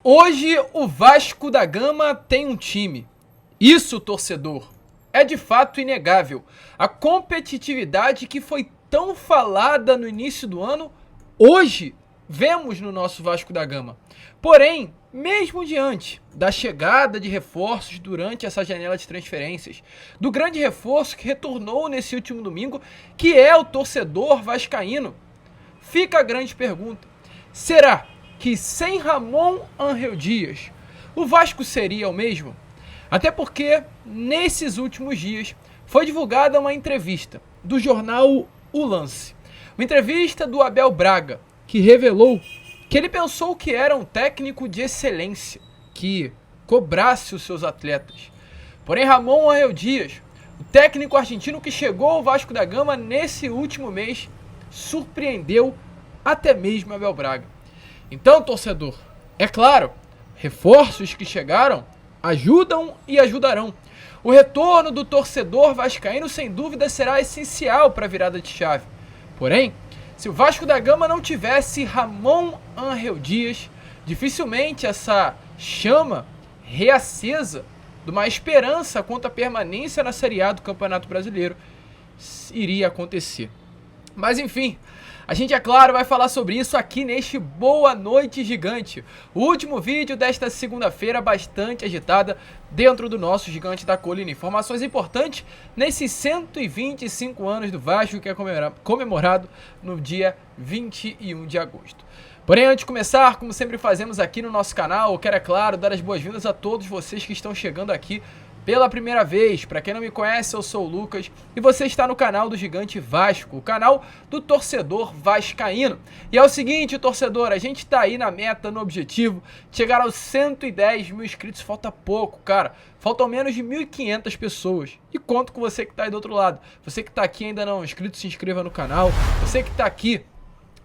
Hoje o Vasco da Gama tem um time. Isso, torcedor, é de fato inegável. A competitividade que foi tão falada no início do ano, hoje vemos no nosso Vasco da Gama. Porém, mesmo diante da chegada de reforços durante essa janela de transferências, do grande reforço que retornou nesse último domingo, que é o torcedor vascaíno, fica a grande pergunta: será que sem Ramon Ángel Dias, o Vasco seria o mesmo? Até porque, nesses últimos dias, foi divulgada uma entrevista do jornal O Lance. Uma entrevista do Abel Braga, que revelou que ele pensou que era um técnico de excelência, que cobrasse os seus atletas. Porém, Ramon Ángel Dias, o técnico argentino que chegou ao Vasco da Gama nesse último mês, surpreendeu até mesmo Abel Braga. Então, torcedor, é claro, reforços que chegaram ajudam e ajudarão. O retorno do torcedor vascaíno, sem dúvida, será essencial para a virada de chave. Porém, se o Vasco da Gama não tivesse Ramon Ángel Dias, dificilmente essa chama reacesa de uma esperança quanto à permanência na Série A do Campeonato Brasileiro iria acontecer. Mas enfim, a gente, é claro, vai falar sobre isso aqui neste Boa Noite Gigante. O último vídeo desta segunda-feira bastante agitada dentro do nosso Gigante da Colina. Informações importantes nesses 125 anos do Vasco, que é comemorado no dia 21 de agosto. Porém, antes de começar, como sempre fazemos aqui no nosso canal, eu quero, é claro, dar as boas-vindas a todos vocês que estão chegando aqui pela primeira vez. Para quem não me conhece, eu sou o Lucas e você está no canal do Gigante Vasco, o canal do torcedor vascaíno. E é o seguinte, torcedor, a gente está aí na meta, no objetivo de chegar aos 110 mil inscritos. Falta pouco, cara. Faltam menos de 1.500 pessoas. E conto com você que está aí do outro lado. Você que está aqui ainda não inscrito, se inscreva no canal. Você que está aqui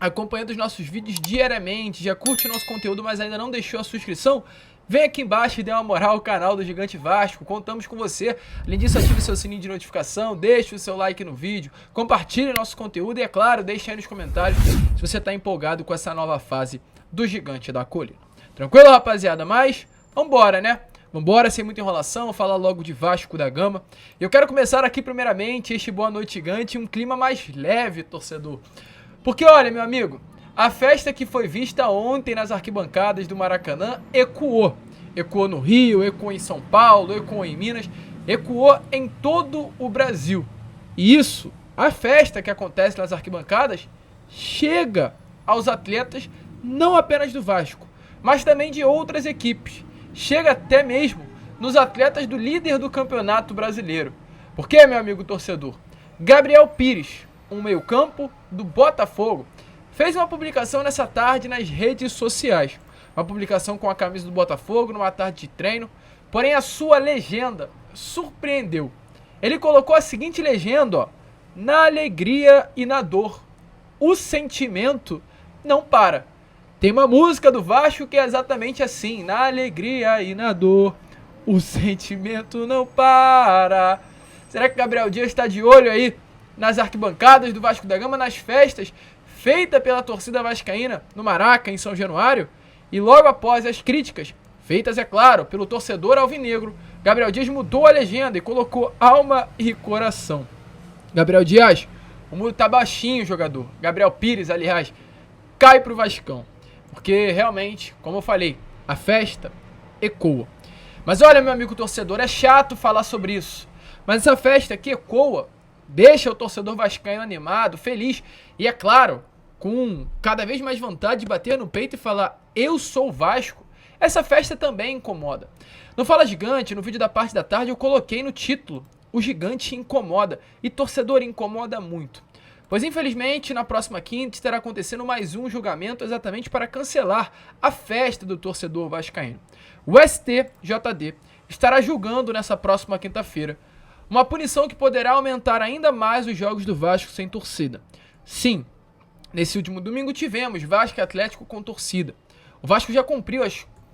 acompanhando os nossos vídeos diariamente, já curte o nosso conteúdo, mas ainda não deixou a sua inscrição, vem aqui embaixo e dê uma moral ao canal do Gigante Vasco, contamos com você. Além disso, ative seu sininho de notificação, deixe o seu like no vídeo, compartilhe nosso conteúdo e, é claro, deixe aí nos comentários se você está empolgado com essa nova fase do Gigante da Colina. Tranquilo, rapaziada? Mas vambora, né? Vambora, sem muita enrolação, falar logo de Vasco da Gama. Eu quero começar aqui, primeiramente, este Boa Noite Gigante, um clima mais leve, torcedor. Porque, olha, meu amigo, a festa que foi vista ontem nas arquibancadas do Maracanã ecoou. Ecoou no Rio, ecoou em São Paulo, ecoou em Minas, ecoou em todo o Brasil. E isso, a festa que acontece nas arquibancadas, chega aos atletas não apenas do Vasco, mas também de outras equipes. Chega até mesmo nos atletas do líder do Campeonato Brasileiro. Porque, meu amigo torcedor, Gabriel Pires, um meio-campo do Botafogo, fez uma publicação nessa tarde nas redes sociais. Uma publicação com a camisa do Botafogo numa tarde de treino. Porém, a sua legenda surpreendeu. Ele colocou a seguinte legenda, ó: na alegria e na dor, o sentimento não para. Tem uma música do Vasco que é exatamente assim: na alegria e na dor, o sentimento não para. Será que Gabriel Dias está de olho aí nas arquibancadas do Vasco da Gama, nas festas feita pela torcida vascaína no Maraca, em São Januário? E logo após as críticas, feitas, é claro, pelo torcedor alvinegro, Gabriel Dias mudou a legenda e colocou alma e coração. Gabriel Dias, o mundo tá baixinho, jogador. Gabriel Pires, aliás, cai pro Vascão. Porque realmente, como eu falei, a festa ecoa. Mas olha, meu amigo torcedor, é chato falar sobre isso, mas essa festa que ecoa deixa o torcedor vascaíno animado, feliz e, é claro, com cada vez mais vontade de bater no peito e falar: eu sou o Vasco. Essa festa também incomoda. No Fala Gigante, no vídeo da parte da tarde, eu coloquei no título: o gigante incomoda. E torcedor, incomoda muito. Pois infelizmente na próxima quinta estará acontecendo mais um julgamento exatamente para cancelar a festa do torcedor vascaíno. O STJD estará julgando nessa próxima quinta-feira uma punição que poderá aumentar ainda mais os jogos do Vasco sem torcida. Sim, nesse último domingo tivemos Vasco e Atlético com torcida. O Vasco já cumpriu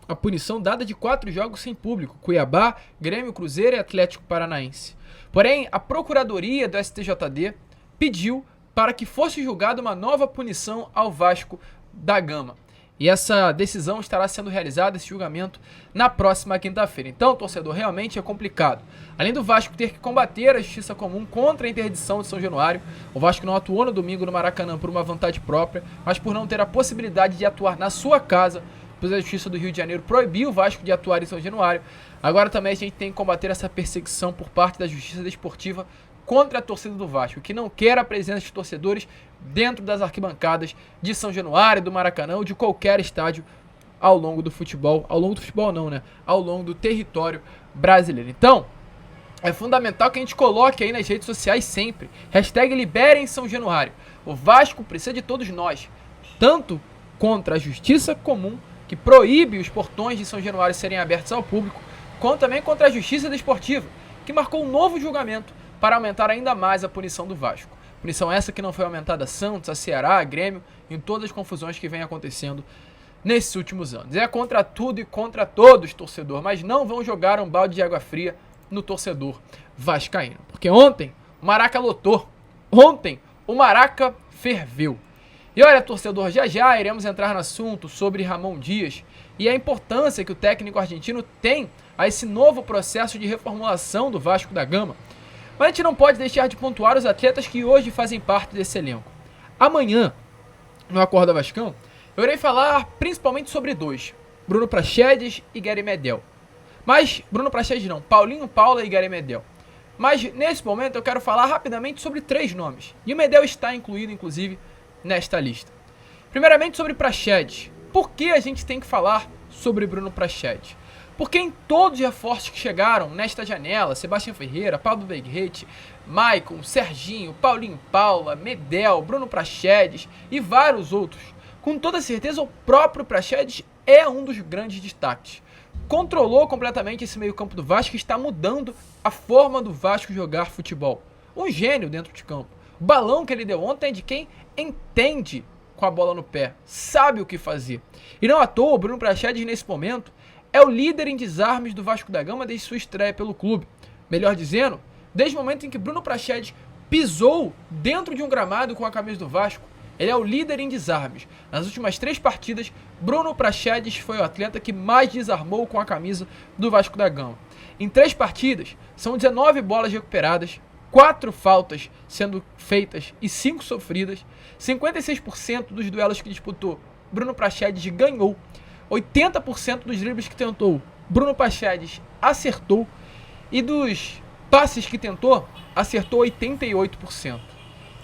a punição dada de 4 jogos sem público: Cuiabá, Grêmio, Cruzeiro e Atlético Paranaense. Porém, a Procuradoria do STJD pediu para que fosse julgada uma nova punição ao Vasco da Gama. E essa decisão estará sendo realizada, esse julgamento, na próxima quinta-feira. Então, torcedor, realmente é complicado. Além do Vasco ter que combater a justiça comum contra a interdição de São Januário, o Vasco não atuou no domingo no Maracanã por uma vontade própria, mas por não ter a possibilidade de atuar na sua casa, pois a Justiça do Rio de Janeiro proibiu o Vasco de atuar em São Januário. Agora também a gente tem que combater essa perseguição por parte da Justiça Desportiva contra a torcida do Vasco, que não quer a presença de torcedores dentro das arquibancadas de São Januário, do Maracanã ou de qualquer estádio ao longo do futebol. Ao longo do futebol não, né? Ao longo do território brasileiro. Então, é fundamental que a gente coloque aí nas redes sociais sempre. #liberem São Januário. O Vasco precisa de todos nós. Tanto contra a justiça comum, que proíbe os portões de São Januário serem abertos ao público, quanto também contra a justiça desportiva, que marcou um novo julgamento para aumentar ainda mais a punição do Vasco. Punição essa que não foi aumentada a Santos, a Ceará, a Grêmio, em todas as confusões que vem acontecendo nesses últimos anos. É contra tudo e contra todos, torcedor, mas não vão jogar um balde de água fria no torcedor vascaíno. Porque ontem o Maraca lotou, ontem o Maraca ferveu. E olha, torcedor, já iremos entrar no assunto sobre Ramon Dias e a importância que o técnico argentino tem a esse novo processo de reformulação do Vasco da Gama. Mas a gente não pode deixar de pontuar os atletas que hoje fazem parte desse elenco. Amanhã, no Acorda Vascão, eu irei falar principalmente sobre dois, Bruno Praxedes e Gary Medel. Mas, Bruno Praxedes não, Paulinho Paula e Gary Medel. Mas, nesse momento, eu quero falar rapidamente sobre 3 nomes. E o Medel está incluído, inclusive, nesta lista. Primeiramente, sobre Praxedes. Por que a gente tem que falar sobre Bruno Praxedes? Porque em todos os reforços que chegaram nesta janela, Sebastião Ferreira, Pablo Begrete, Maicon, Serginho, Paulinho Paula, Medel, Bruno Praxedes e vários outros, com toda certeza o próprio Praxedes é um dos grandes destaques. Controlou completamente esse meio campo do Vasco e está mudando a forma do Vasco jogar futebol. Um gênio dentro de campo. O balão que ele deu ontem é de quem entende com a bola no pé, sabe o que fazer. E não à toa, o Bruno Praxedes nesse momento é o líder em desarmes do Vasco da Gama desde sua estreia pelo clube. Melhor dizendo, desde o momento em que Bruno Praxedes pisou dentro de um gramado com a camisa do Vasco, ele é o líder em desarmes. Nas últimas 3 partidas, Bruno Praxedes foi o atleta que mais desarmou com a camisa do Vasco da Gama. Em 3 partidas, são 19 bolas recuperadas, 4 faltas sendo feitas e 5 sofridas. 56% dos duelos que disputou, Bruno Praxedes ganhou. 80% dos dribles que tentou, Bruno Praxedes acertou. E dos passes que tentou, acertou 88%.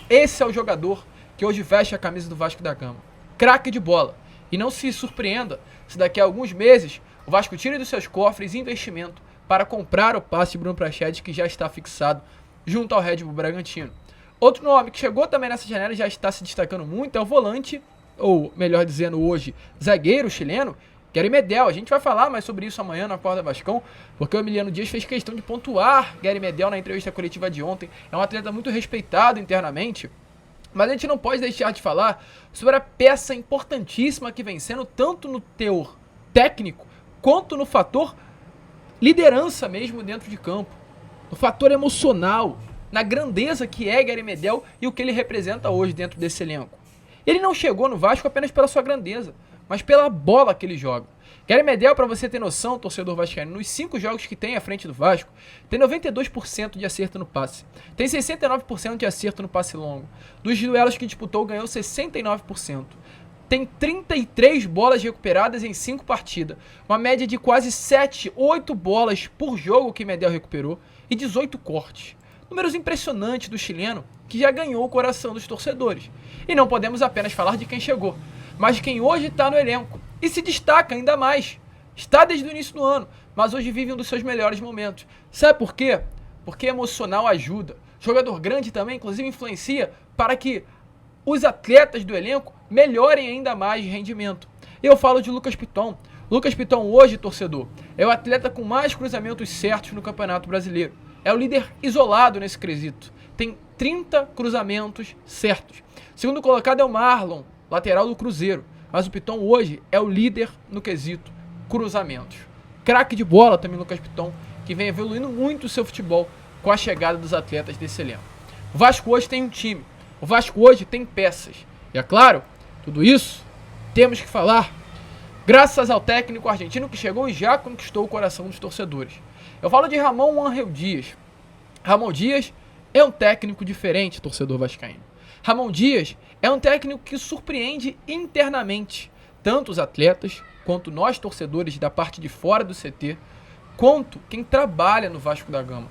Esse é o jogador que hoje veste a camisa do Vasco da Gama. Craque de bola. E não se surpreenda se daqui a alguns meses o Vasco tire dos seus cofres investimento para comprar o passe de Bruno Praxedes, que já está fixado junto ao Red Bull Bragantino. Outro nome que chegou também nessa janela e já está se destacando muito é o volante, ou melhor dizendo hoje, zagueiro chileno, Gary Medel. A gente vai falar mais sobre isso amanhã na Acorda Vascão, porque o Emiliano Dias fez questão de pontuar Gary Medel na entrevista coletiva de ontem. É um atleta muito respeitado internamente, mas a gente não pode deixar de falar sobre a peça importantíssima que vem sendo tanto no teor técnico, quanto no fator liderança mesmo dentro de campo. No fator emocional, na grandeza que é Gary Medel e o que ele representa hoje dentro desse elenco. Ele não chegou no Vasco apenas pela sua grandeza, mas pela bola que ele joga. Gary Medel, para você ter noção, torcedor vascaíno, nos 5 jogos que tem à frente do Vasco, tem 92% de acerto no passe. Tem 69% de acerto no passe longo. Dos duelos que disputou, ganhou 69%. Tem 33 bolas recuperadas em 5 partidas. Uma média de quase 7, 8 bolas por jogo que Medel recuperou e 18 cortes. Números impressionantes do chileno, que já ganhou o coração dos torcedores. E não podemos apenas falar de quem chegou, mas de quem hoje está no elenco e se destaca ainda mais. Está desde o início do ano, mas hoje vive um dos seus melhores momentos. Sabe por quê? Porque emocional ajuda. Jogador grande também, inclusive, influencia para que os atletas do elenco melhorem ainda mais de rendimento. Eu falo de Lucas Piton. Lucas Piton hoje, torcedor, é o atleta com mais cruzamentos certos no Campeonato Brasileiro. É o líder isolado nesse quesito. Tem 30 cruzamentos certos. Segundo colocado é o Marlon, lateral do Cruzeiro. Mas o Piton hoje é o líder no quesito cruzamentos. Craque de bola também Lucas Piton, que vem evoluindo muito o seu futebol com a chegada dos atletas desse elenco. O Vasco hoje tem um time. O Vasco hoje tem peças. E é claro, tudo isso temos que falar graças ao técnico argentino que chegou e já conquistou o coração dos torcedores. Eu falo de Ramon Ángel Dias. Ramon Dias é um técnico diferente, torcedor vascaíno. Ramon Dias é um técnico que surpreende internamente, tanto os atletas, quanto nós torcedores da parte de fora do CT, quanto quem trabalha no Vasco da Gama.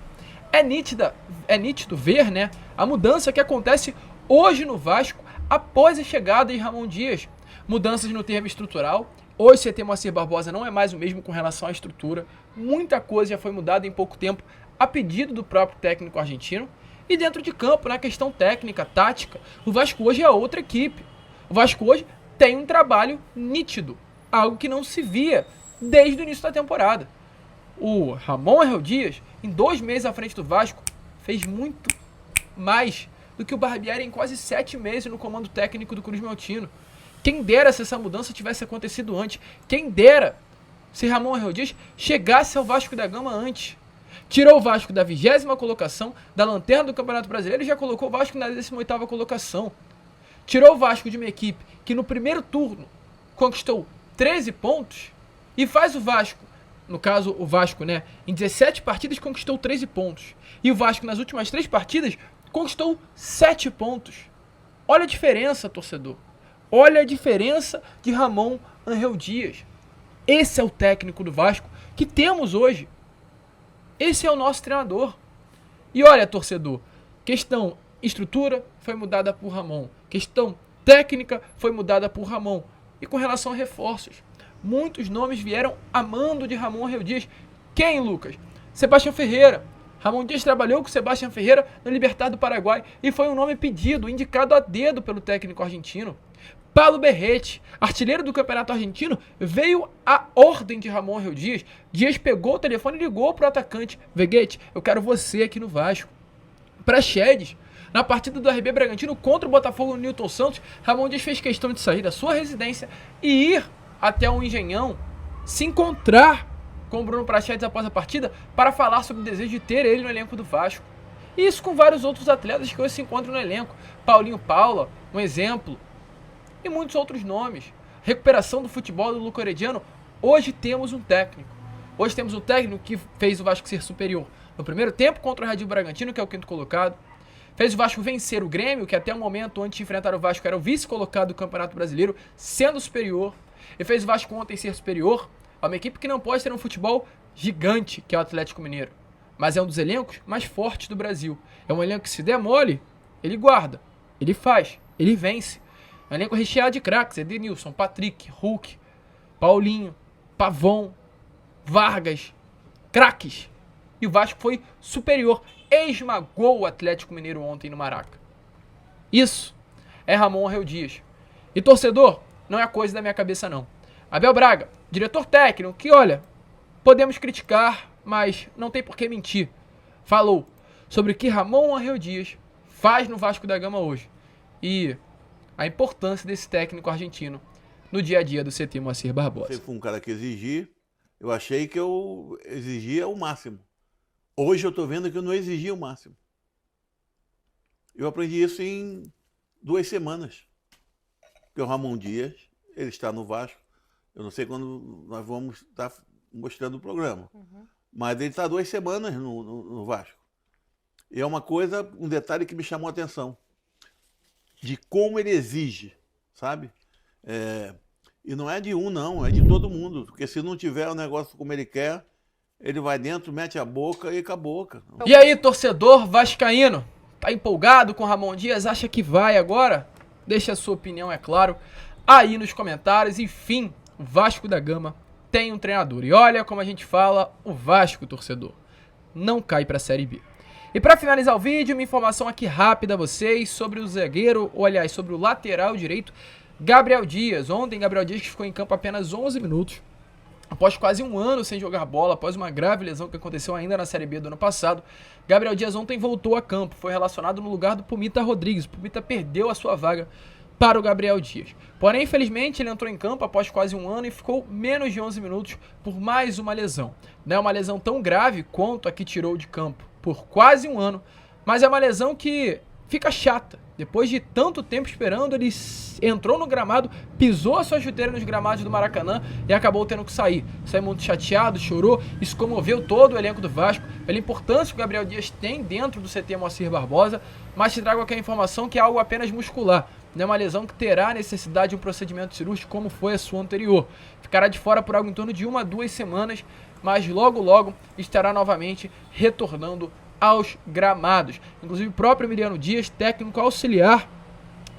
É nítido ver, né, a mudança que acontece hoje no Vasco após a chegada de Ramon Dias. Mudanças no termo estrutural. Hoje o CT Moacir Barbosa não é mais o mesmo com relação à estrutura. Muita coisa já foi mudada em pouco tempo a pedido do próprio técnico argentino. E dentro de campo, na questão técnica, tática, o Vasco hoje é outra equipe. O Vasco hoje tem um trabalho nítido, algo que não se via desde o início da temporada. O Ramon Ángel Dias, em 2 meses à frente do Vasco, fez muito mais do que o Barbieri em quase 7 meses no comando técnico do Cruz Maltino. Quem dera se essa mudança tivesse acontecido antes. Quem dera se Ramon Ángel Dias chegasse ao Vasco da Gama antes. Tirou o Vasco da 20ª colocação, da lanterna do Campeonato Brasileiro e já colocou o Vasco na 18ª colocação. Tirou o Vasco de uma equipe que no primeiro turno conquistou 13 pontos e faz o Vasco, no caso o Vasco, né, em 17 partidas conquistou 13 pontos. E o Vasco nas últimas 3 partidas conquistou 7 pontos. Olha a diferença, torcedor. Olha a diferença de Ramon Ángel Dias. Esse é o técnico do Vasco que temos hoje. Esse é o nosso treinador. E olha, torcedor, questão estrutura foi mudada por Ramon. Questão técnica foi mudada por Ramon. E com relação a reforços, muitos nomes vieram a mando de Ramon Ángel Dias. Quem, Lucas? Sebastião Ferreira. Ramon Dias trabalhou com Sebastião Ferreira no Libertad do Paraguai e foi um nome pedido, indicado a dedo pelo técnico argentino. Paulo Berretti, artilheiro do Campeonato Argentino, veio a ordem de Ramon Ángel Dias. Dias pegou o telefone e ligou para o atacante. Veguete, eu quero você aqui no Vasco. Praxedes, na partida do RB Bragantino contra o Botafogo no Newton Santos, Ramon Dias fez questão de sair da sua residência e ir até o Engenhão, se encontrar com o Bruno Praxedes após a partida para falar sobre o desejo de ter ele no elenco do Vasco. E isso com vários outros atletas que hoje se encontram no elenco. Paulinho Paula, um exemplo. E muitos outros nomes. Recuperação do futebol do Luco Herediano. Hoje temos um técnico. Hoje temos um técnico que fez o Vasco ser superior no primeiro tempo contra o Red Bull Bragantino, que é o 5º colocado. Fez o Vasco vencer o Grêmio, que até o momento, antes de enfrentar o Vasco, era o vice-colocado do Campeonato Brasileiro, sendo superior. E fez o Vasco ontem ser superior a uma equipe que não pode ter um futebol gigante, que é o Atlético Mineiro. Mas é um dos elencos mais fortes do Brasil. É um elenco que, se der mole, ele guarda, ele faz, ele vence. É um elenco recheado de craques: Edenilson, Patrick, Hulk, Paulinho, Pavon, Vargas, craques. E o Vasco foi superior, esmagou o Atlético Mineiro ontem no Maraca. Isso é Ramon Ángel Dias. E torcedor, não é coisa da minha cabeça não. Abel Braga, diretor técnico, que olha, podemos criticar, mas não tem por que mentir, falou sobre o que Ramon Ángel Dias faz no Vasco da Gama hoje. E a importância desse técnico argentino no dia a dia do CT Moacir Barbosa. Você foi um cara que eu achei que eu exigia o máximo. Hoje eu estou vendo que eu não exigia o máximo. Eu aprendi isso em 2 semanas. Porque o Ramon Dias, ele está no Vasco. Eu não sei quando nós vamos estar mostrando o programa. Mas ele está 2 semanas no Vasco. E é um detalhe que me chamou a atenção. De como ele exige, sabe? E não é de um, não, é de todo mundo. Porque se não tiver o negócio como ele quer, ele vai dentro, mete a boca e acabou. E aí, torcedor vascaíno? Tá empolgado com Ramon Dias? Acha que vai agora? Deixa a sua opinião, é claro, aí nos comentários. Enfim, o Vasco da Gama tem um treinador. E olha como a gente fala, o Vasco, torcedor, não cai pra Série B. E para finalizar o vídeo, uma informação aqui rápida a vocês sobre o zagueiro, ou aliás, sobre o lateral direito, Gabriel Dias. Ontem, Gabriel Dias que ficou em campo apenas 11 minutos, após quase 1 ano sem jogar bola, após uma grave lesão que aconteceu ainda na Série B do ano passado. Gabriel Dias ontem voltou a campo, foi relacionado no lugar do Pumita Rodrigues. O Pumita perdeu a sua vaga para o Gabriel Dias. Porém, infelizmente, ele entrou em campo após quase 1 ano e ficou menos de 11 minutos por mais uma lesão. Não é uma lesão tão grave quanto a que tirou de campo por quase 1 ano, mas é uma lesão que fica chata. Depois de tanto tempo esperando, ele entrou no gramado, pisou a sua chuteira nos gramados do Maracanã e acabou tendo que sair. Saiu muito chateado, chorou, isso comoveu todo o elenco do Vasco, pela importância que o Gabriel Dias tem dentro do CT Moacir Barbosa, mas te trago aqui a informação que é algo apenas muscular. Não é uma lesão que terá necessidade de um procedimento cirúrgico como foi a sua anterior. Ficará de fora por algo em torno de 1 a 2 semanas, mas logo estará novamente retornando aos gramados. Inclusive o próprio Emiliano Dias, técnico auxiliar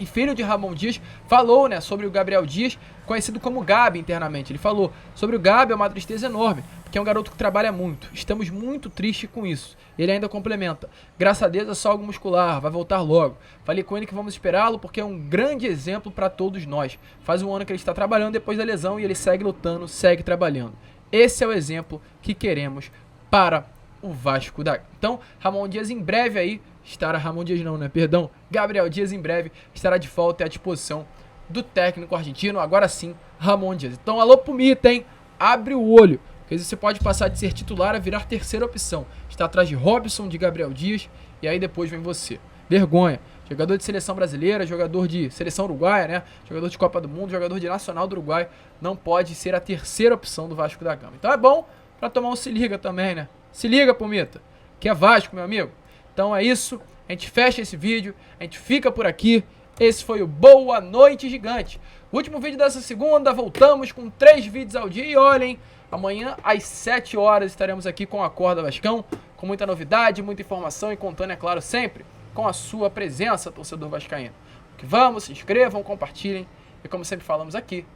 e filho de Ramon Dias, falou, né, sobre o Gabriel Dias, conhecido como Gabi internamente. Ele falou sobre o Gabi, é uma tristeza enorme, porque é um garoto que trabalha muito. Estamos muito tristes com isso. Ele ainda complementa: graças a Deus é só algo muscular, vai voltar logo. Falei com ele que vamos esperá-lo porque é um grande exemplo para todos nós. Faz um ano que ele está trabalhando depois da lesão e ele segue lutando, segue trabalhando. Esse é o exemplo que queremos para o Vasco da... Então, Ramon Dias em breve aí estará... Ramon Dias não, né? Perdão. Gabriel Dias em breve estará de volta à disposição do técnico argentino. Agora sim, Ramon Dias. Então, alô Pumita, hein? Abre o olho, porque você pode passar de ser titular a virar terceira opção. Está atrás de Robson, de Gabriel Dias, e aí depois vem você. Vergonha. Jogador de seleção brasileira, jogador de seleção uruguaia, né? Jogador de Copa do Mundo, jogador de Nacional do Uruguai, não pode ser a terceira opção do Vasco da Gama. Então é bom pra tomar um se liga também, né? Se liga, Pumita, que é Vasco, meu amigo. Então é isso, a gente fecha esse vídeo, a gente fica por aqui. Esse foi o Boa Noite Gigante. Último vídeo dessa segunda, voltamos com 3 vídeos ao dia. E olhem, amanhã às 7 horas estaremos aqui com a Acorda Vascão, com muita novidade, muita informação e contando, é claro, sempre com a sua presença, torcedor vascaíno. Que vamos, se inscrevam, compartilhem e, como sempre falamos aqui,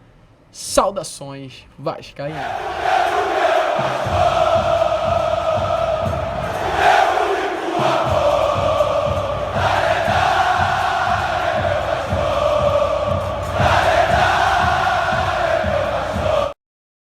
saudações vascaínas.